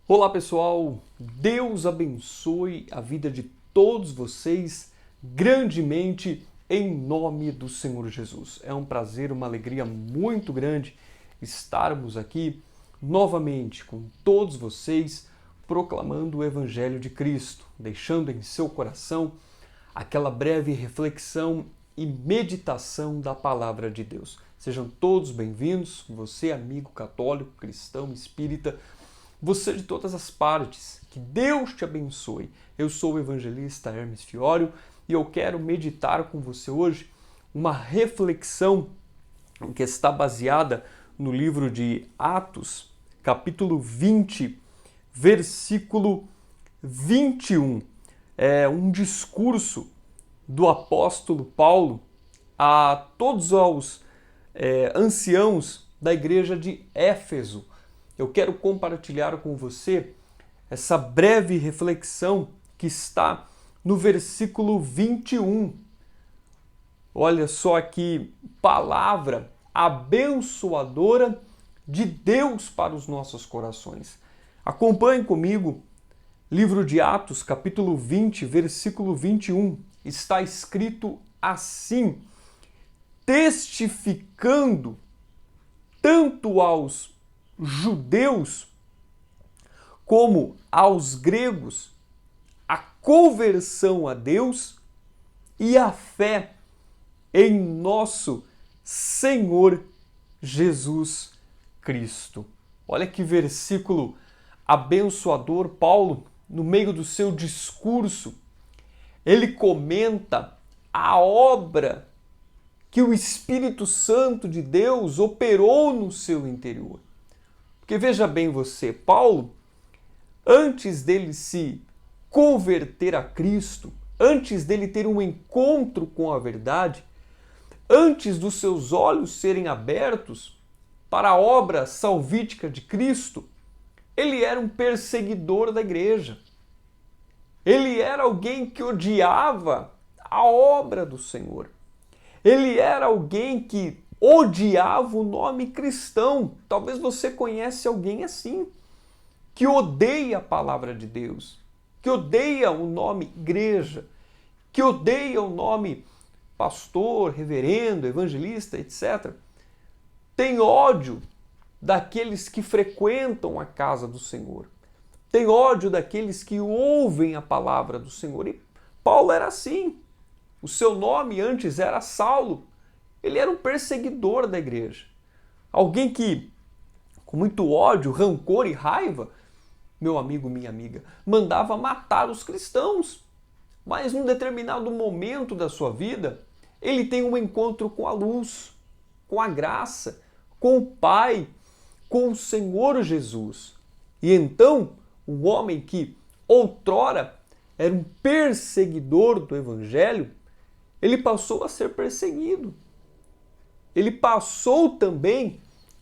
Olá pessoal, Deus abençoe a vida de todos vocês grandemente em nome do Senhor Jesus. É um prazer, uma alegria muito grande estarmos aqui novamente com todos vocês proclamando o Evangelho de Cristo, deixando em seu coração aquela breve reflexão e meditação da Palavra de Deus. Sejam todos bem-vindos, você amigo católico, cristão, espírita, você de todas as partes, que Deus te abençoe. Eu sou o evangelista Hermes Fiório e eu quero meditar com você hoje uma reflexão que está baseada no livro de Atos, capítulo 20, versículo 21. É um discurso do apóstolo Paulo a todos os anciãos da igreja de Éfeso. Eu quero compartilhar com você essa breve reflexão que está no versículo 21. Olha só que palavra abençoadora de Deus para os nossos corações. Acompanhe comigo, livro de Atos, capítulo 20, versículo 21. Está escrito assim: testificando tanto aos judeus como aos gregos a conversão a Deus e a fé em nosso Senhor Jesus Cristo. Olha que versículo abençoador. Paulo, no meio do seu discurso, ele comenta a obra que o Espírito Santo de Deus operou no seu interior. Porque veja bem você, Paulo, antes dele se converter a Cristo, antes dele ter um encontro com a verdade, antes dos seus olhos serem abertos para a obra salvífica de Cristo, ele era um perseguidor da igreja. Ele era alguém que odiava a obra do Senhor. Ele era alguém que odiava o nome cristão. Talvez você conhece alguém assim, que odeia a palavra de Deus, que odeia o nome igreja, que odeia o nome pastor, reverendo, evangelista, etc. Tem ódio daqueles que frequentam a casa do Senhor. Tem ódio daqueles que ouvem a palavra do Senhor. E Paulo era assim. O seu nome antes era Saulo. Ele era um perseguidor da igreja. Alguém que, com muito ódio, rancor e raiva, meu amigo, minha amiga, mandava matar os cristãos. Mas num determinado momento da sua vida, ele tem um encontro com a luz, com a graça, com o Pai, com o Senhor Jesus. E então, o homem que outrora era um perseguidor do Evangelho, ele passou a ser perseguido. Ele passou também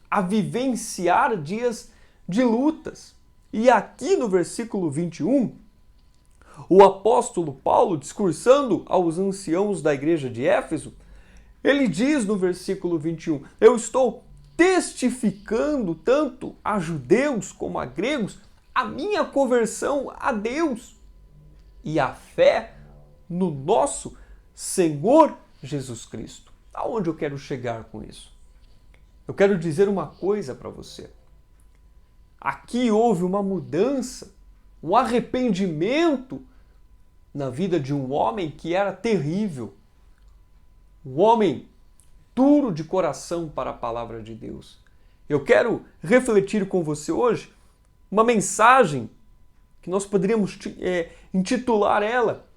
a vivenciar dias de lutas. E aqui no versículo 21, o apóstolo Paulo, discursando aos anciãos da igreja de Éfeso, ele diz no versículo 21, eu estou testificando tanto a judeus como a gregos a minha conversão a Deus e a fé no nosso Senhor Jesus Cristo. Aonde eu quero chegar com isso? Eu quero dizer uma coisa para você. Aqui houve uma mudança, um arrependimento na vida de um homem que era terrível. Um homem duro de coração para a palavra de Deus. Eu quero refletir com você hoje uma mensagem que nós poderíamos intitular ela: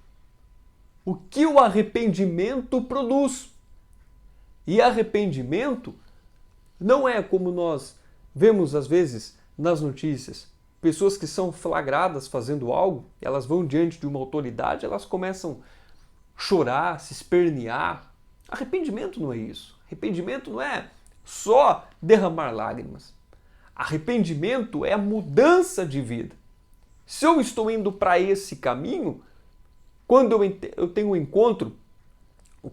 o que o arrependimento produz. E arrependimento não é como nós vemos às vezes nas notícias. Pessoas que são flagradas fazendo algo, elas vão diante de uma autoridade, elas começam a chorar, se espernear. Arrependimento não é isso. Arrependimento não é só derramar lágrimas. Arrependimento é a mudança de vida. Se eu estou indo para esse caminho, quando eu tenho um encontro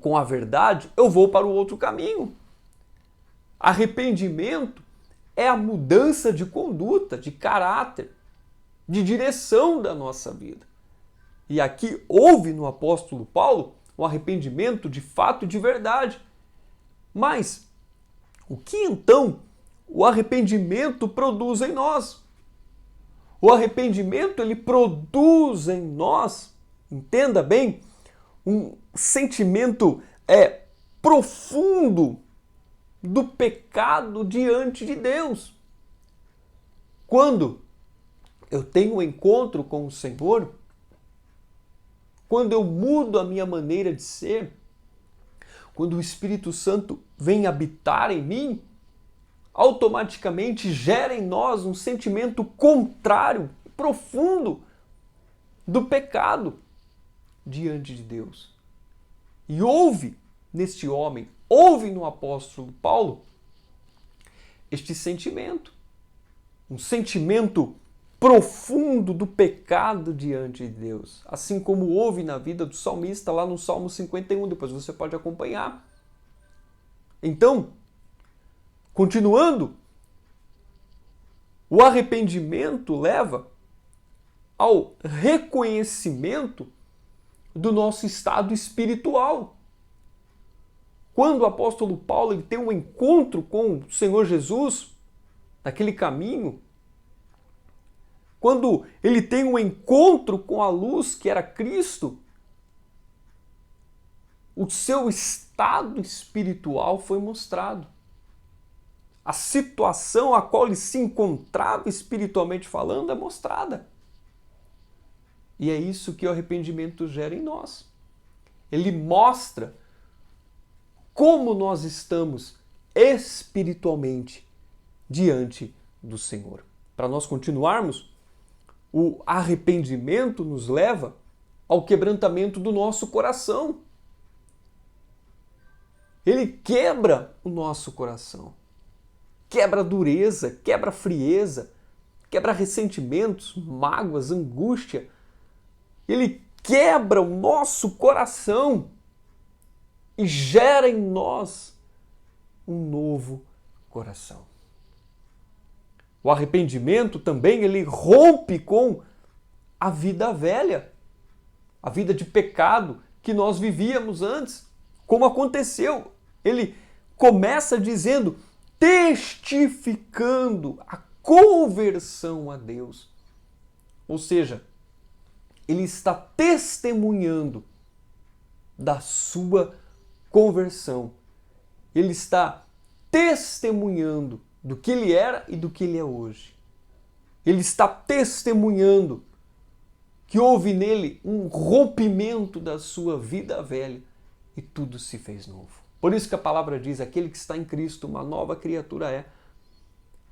com a verdade, eu vou para o outro caminho. Arrependimento é a mudança de conduta, de caráter. de direção da nossa vida. E aqui houve no apóstolo Paulo um arrependimento de fato e de verdade. Mas o que então o arrependimento produz em nós? O arrependimento ele produz em nós, entenda bem, um sentimento profundo do pecado diante de Deus. Quando eu tenho um encontro com o Senhor, quando eu mudo a minha maneira de ser, quando o Espírito Santo vem habitar em mim, automaticamente gera em nós um sentimento contrário, profundo do pecado diante de Deus. E houve neste homem, houve no apóstolo Paulo este sentimento, um sentimento profundo do pecado diante de Deus, assim como houve na vida do salmista lá no Salmo 51, depois você pode acompanhar. Então, continuando, o arrependimento leva ao reconhecimento do nosso estado espiritual. Quando o apóstolo Paulo ele tem um encontro com o Senhor Jesus, naquele caminho, quando ele tem um encontro com a luz que era Cristo, o seu estado espiritual foi mostrado. A situação a qual ele se encontrava espiritualmente falando é mostrada. E é isso que o arrependimento gera em nós. Ele mostra como nós estamos espiritualmente diante do Senhor. Para nós continuarmos, o arrependimento nos leva ao quebrantamento do nosso coração. Ele quebra o nosso coração. Quebra a dureza, quebra a frieza, quebra ressentimentos, mágoas, angústia. Ele quebra o nosso coração e gera em nós um novo coração. O arrependimento também ele rompe com a vida velha, a vida de pecado que nós vivíamos antes. Como aconteceu? Ele começa dizendo, testificando a conversão a Deus. Ou seja, ele está testemunhando da sua conversão. Ele está testemunhando do que ele era e do que ele é hoje. Ele está testemunhando que houve nele um rompimento da sua vida velha e tudo se fez novo. Por isso que a palavra diz, aquele que está em Cristo, uma nova criatura é.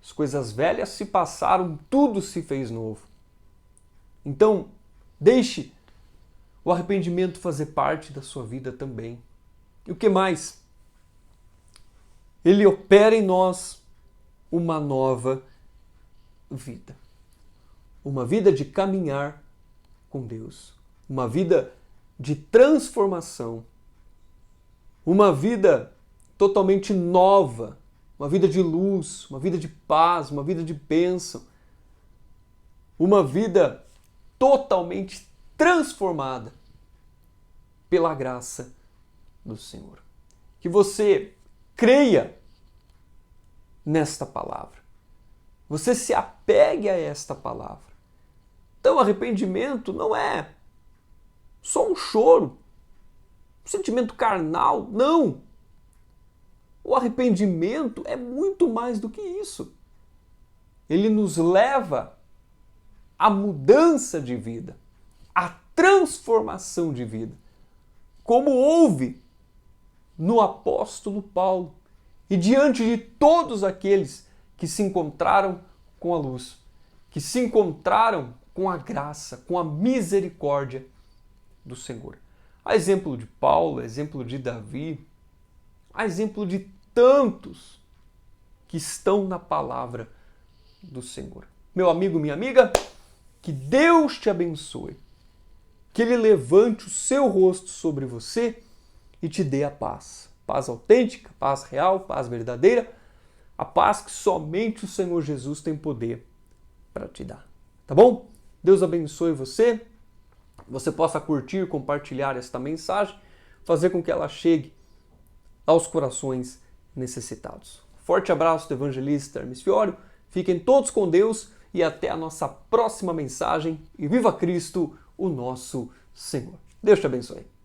As coisas velhas se passaram, tudo se fez novo. Então, deixe o arrependimento fazer parte da sua vida também. E o que mais? Ele opera em nós uma nova vida. Uma vida de caminhar com Deus. Uma vida de transformação. Uma vida totalmente nova. Uma vida de luz, uma vida de paz, uma vida de bênção. Uma vida totalmente transformada pela graça do Senhor. Que você creia nesta palavra. Você se apegue a esta palavra. Então, arrependimento não é só um choro, um sentimento carnal, não. O arrependimento é muito mais do que isso. Ele nos leva à mudança de vida, à transformação de vida, como houve no apóstolo Paulo e diante de todos aqueles que se encontraram com a luz, que se encontraram com a graça, com a misericórdia do Senhor. A exemplo de Paulo, a exemplo de Davi, a exemplo de tantos que estão na palavra do Senhor. Meu amigo, minha amiga, que Deus te abençoe, que Ele levante o seu rosto sobre você e te dê a paz. Paz autêntica, paz real, paz verdadeira, a paz que somente o Senhor Jesus tem poder para te dar. Tá bom? Deus abençoe você. Você possa curtir, compartilhar esta mensagem, fazer com que ela chegue aos corações necessitados. Forte abraço do evangelista Hermes Fiório. Fiquem todos com Deus e até a nossa próxima mensagem. E viva Cristo, o nosso Senhor. Deus te abençoe.